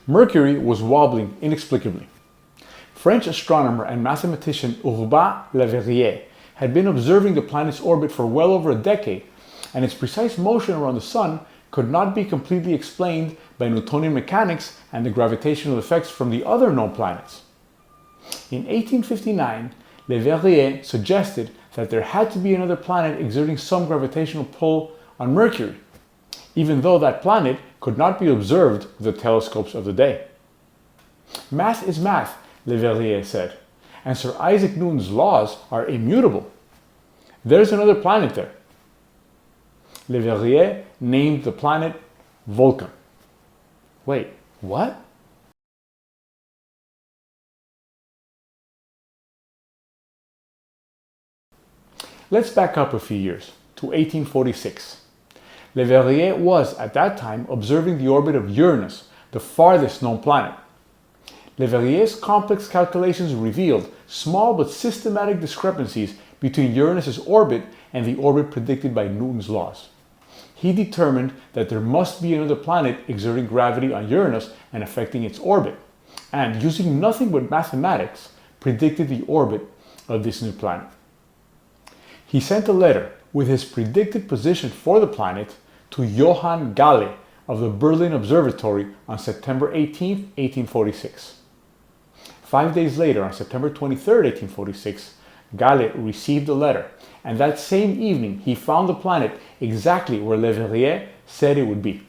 Mercury was wobbling inexplicably. French astronomer and mathematician Urbain Le Verrier had been observing the planet's orbit for well over a decade, and its precise motion around the Sun could not be completely explained by Newtonian mechanics and the gravitational effects from the other known planets. In 1859, Le Verrier suggested that there had to be another planet exerting some gravitational pull on Mercury, even though that planet could not be observed with the telescopes of the day. Math is math, Le Verrier said, and Sir Isaac Newton's laws are immutable. There's another planet there. Le Verrier named the planet Vulcan. Wait, what? Let's back up a few years, to 1846. Le Verrier was, at that time, observing the orbit of Uranus, the farthest known planet. Le Verrier's complex calculations revealed small but systematic discrepancies between Uranus's orbit and the orbit predicted by Newton's laws. He determined that there must be another planet exerting gravity on Uranus and affecting its orbit, and using nothing but mathematics, predicted the orbit of this new planet. He sent a letter with his predicted position for the planet to Johann Galle of the Berlin Observatory on September 18, 1846. 5 days later, on September 23, 1846, Galle received the letter, and that same evening he found the planet exactly where Le Verrier said it would be.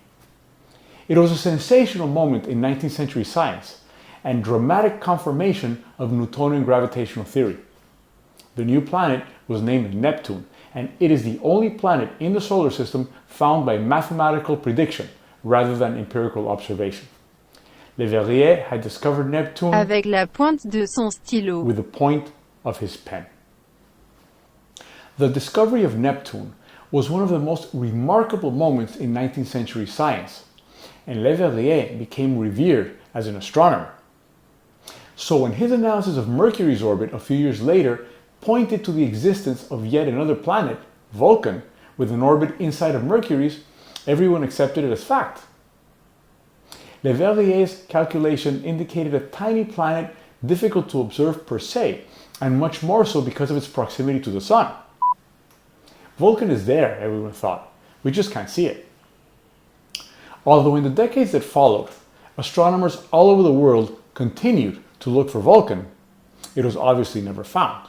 It was a sensational moment in 19th century science and dramatic confirmation of Newtonian gravitational theory. The new planet was named Neptune, and it is the only planet in the solar system found by mathematical prediction rather than empirical observation. Le Verrier had discovered Neptune avec la pointe de son stylo with the point of his pen. The discovery of Neptune was one of the most remarkable moments in 19th century science, and Le Verrier became revered as an astronomer. So when his analysis of Mercury's orbit a few years later pointed to the existence of yet another planet, Vulcan, with an orbit inside of Mercury's, everyone accepted it as fact. Le Verrier's calculation indicated a tiny planet difficult to observe per se, and much more so because of its proximity to the Sun. Vulcan is there, everyone thought. We just can't see it. Although in the decades that followed, astronomers all over the world continued to look for Vulcan, it was obviously never found.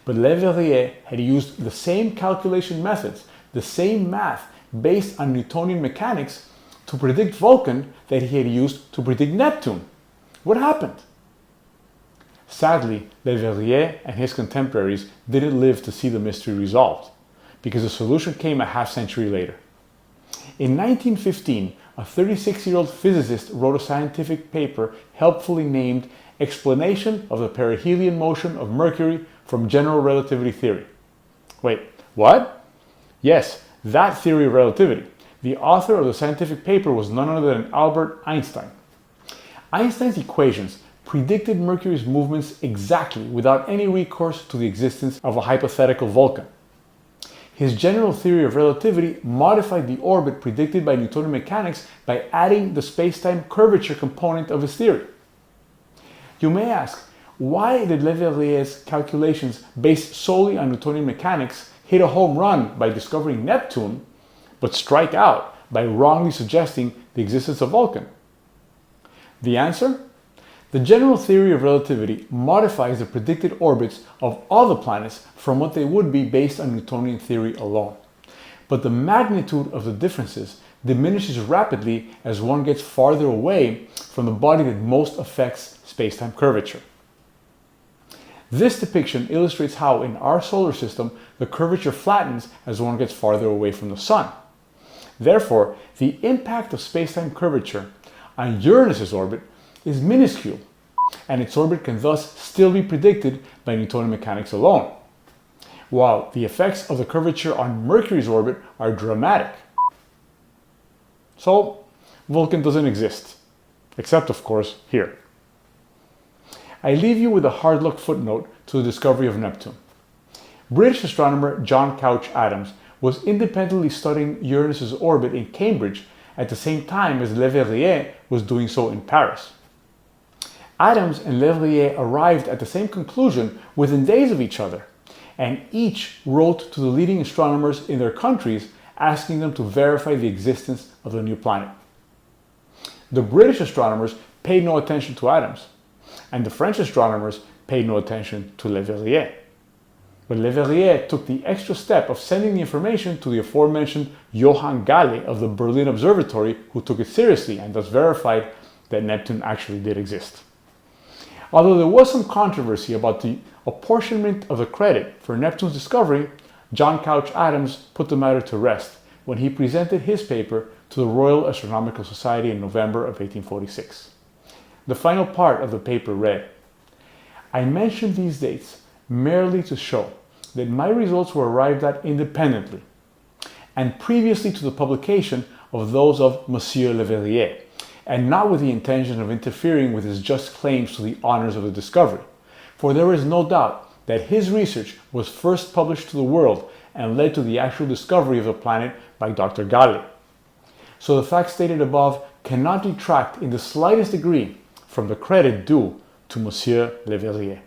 But Le Verrier had used the same calculation methods, the same math based on Newtonian mechanics to predict Vulcan that he had used to predict Neptune. What happened? Sadly, Le Verrier and his contemporaries didn't live to see the mystery resolved, because the solution came a half-century later. In 1915, a 36-year-old physicist wrote a scientific paper helpfully named Explanation of the Perihelion Motion of Mercury from General Relativity Theory. Wait, what? Yes, that theory of relativity. The author of the scientific paper was none other than Albert Einstein. Einstein's equations predicted Mercury's movements exactly without any recourse to the existence of a hypothetical Vulcan. His general theory of relativity modified the orbit predicted by Newtonian mechanics by adding the space-time curvature component of his theory. You may ask, why did Le Verrier's calculations based solely on Newtonian mechanics hit a home run by discovering Neptune, but strike out by wrongly suggesting the existence of Vulcan? The answer? The general theory of relativity modifies the predicted orbits of all the planets from what they would be based on Newtonian theory alone. But the magnitude of the differences diminishes rapidly as one gets farther away from the body that most affects space-time curvature. This depiction illustrates how in our solar system the curvature flattens as one gets farther away from the Sun. Therefore, the impact of space-time curvature on Uranus's orbit is minuscule, and its orbit can thus still be predicted by Newtonian mechanics alone, while the effects of the curvature on Mercury's orbit are dramatic. So, Vulcan doesn't exist, except of course here. I leave you with a hard luck footnote to the discovery of Neptune. British astronomer John Couch Adams was independently studying Uranus's orbit in Cambridge at the same time as Le Verrier was doing so in Paris. Adams and Le Verrier arrived at the same conclusion within days of each other, and each wrote to the leading astronomers in their countries asking them to verify the existence of the new planet. The British astronomers paid no attention to Adams, and the French astronomers paid no attention to Le Verrier. But Le Verrier took the extra step of sending the information to the aforementioned Johann Galle of the Berlin Observatory, who took it seriously and thus verified that Neptune actually did exist. Although there was some controversy about the apportionment of the credit for Neptune's discovery, John Couch Adams put the matter to rest when he presented his paper to the Royal Astronomical Society in November of 1846. The final part of the paper read, "I mention these dates merely to show that my results were arrived at independently and previously to the publication of those of Monsieur Le Verrier, and not with the intention of interfering with his just claims to the honors of the discovery, for there is no doubt that his research was first published to the world and led to the actual discovery of the planet by Dr. Galle. So the facts stated above cannot detract in the slightest degree from the credit due to Monsieur Le Verrier."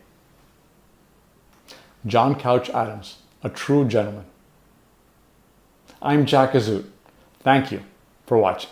John Couch Adams, a true gentleman. I'm Jack Azout. Thank you for watching.